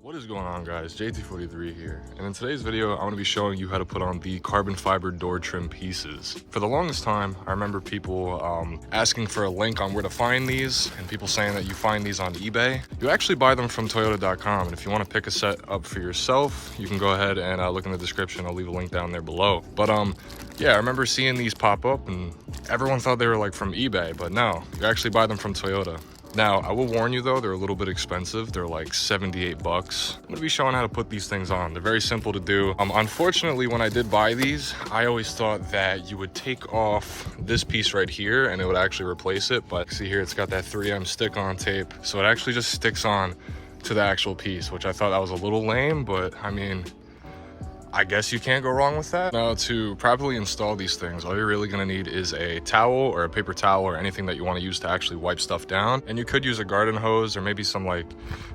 What is going on, guys? JT43 here, and in today's video I'm going to be showing you how to put on the carbon fiber door trim pieces. For the longest time I remember people asking for a link on where to find these, and people saying that you find these on eBay. You actually buy them from Toyota.com, and if you want to pick a set up for yourself, you can go ahead and look in the description. I'll leave a link down there below. But yeah, I remember seeing these pop up and everyone thought they were like from eBay, but no, you actually buy them from Toyota. Now, I will warn you though, they're a little bit expensive. They're like 78 bucks. I'm gonna be showing how to put these things on. They're very simple to do. Unfortunately, when I did buy these, I always thought that you would take off this piece right here and it would actually replace it. But see here, it's got that 3M stick-on tape. So it actually just sticks on to the actual piece, which I thought that was a little lame, but I mean, I guess you can't go wrong with that. Now, to properly install these things, all you're really gonna need is a towel or a paper towel or anything that you wanna use to actually wipe stuff down. And you could use a garden hose or maybe some like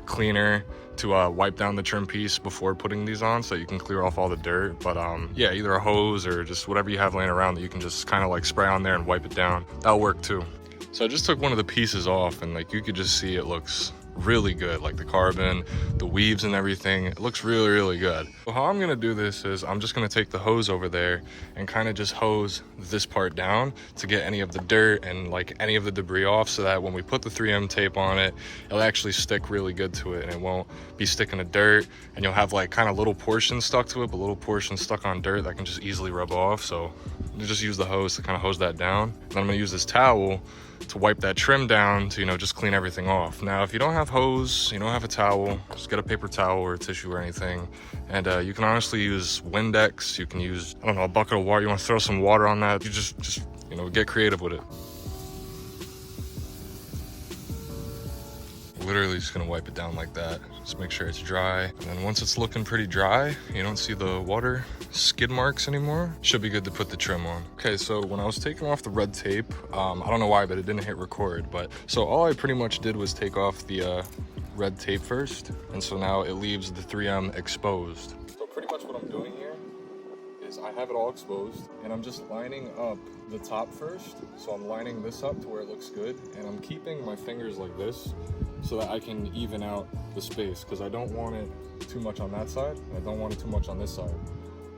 cleaner to wipe down the trim piece before putting these on so you can clear off all the dirt. But yeah, either a hose or just whatever you have laying around that you can just kind of like spray on there and wipe it down. That'll work too. So I just took one of the pieces off and like you could just see it looks really good, like the carbon, the weaves and everything. It looks really, really good. So how I'm gonna do this is I'm just gonna take the hose over there and kind of just hose this part down to get any of the dirt and like any of the debris off, so that when we put the 3M tape on it, it'll actually stick really good to it and it won't be sticking to dirt, and you'll have like kind of little portions stuck to it, but little portions stuck on dirt that can just easily rub off. So you just use the hose to kind of hose that down. And I'm gonna use this towel to wipe that trim down to, you know, just clean everything off. Now, if you don't have hose, you don't have a towel, just get a paper towel or a tissue or anything. And you can honestly use Windex. You can use, I don't know, a bucket of water. You want to throw some water on that. You just, you know, get creative with it. Literally just gonna wipe it down like that. Just make sure it's dry. And then once it's looking pretty dry, you don't see the water skid marks anymore, should be good to put the trim on. Okay, so when I was taking off the red tape, I don't know why, but it didn't hit record. But so all I pretty much did was take off the red tape first. And so now it leaves the 3M exposed. So pretty much what I'm doing here is I have it all exposed and I'm just lining up the top first. So I'm lining this up to where it looks good. And I'm keeping my fingers like this so that I can even out the space, because I don't want it too much on that side and I don't want it too much on this side.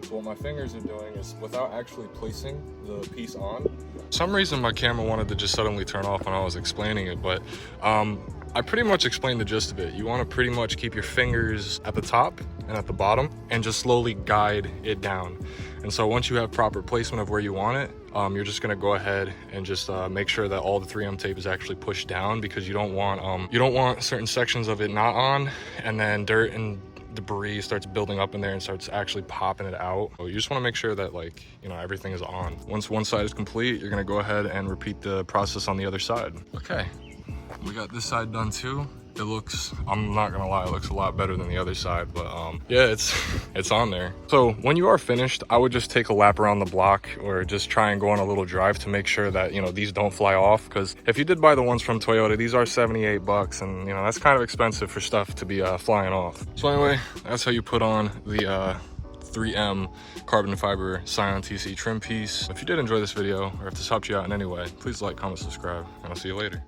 So what my fingers are doing is, without actually placing the piece on, for some reason my camera wanted to just suddenly turn off when I was explaining it, but I pretty much explained the gist of it. You want to pretty much keep your fingers at the top and at the bottom and just slowly guide it down. And so once you have proper placement of where you want it, you're just gonna go ahead and just make sure that all the 3M tape is actually pushed down, because you don't want certain sections of it not on and then dirt and debris starts building up in there and starts actually popping it out. So you just want to make sure that, like, you know, everything is on. Once one side is complete, you're gonna go ahead and repeat the process on the other side. Okay, we got this side done too. It looks, I'm not gonna lie, it looks a lot better than the other side, but yeah, it's on there. So when you are finished, I would just take a lap around the block or just try and go on a little drive to make sure that, you know, these don't fly off, because if you did buy the ones from Toyota, these are 78 bucks, and you know, that's kind of expensive for stuff to be flying off. So anyway, that's how you put on the 3M carbon fiber Scion TC trim piece. If you did enjoy this video, or if this helped you out in any way, please like, comment, subscribe, and I'll see you later.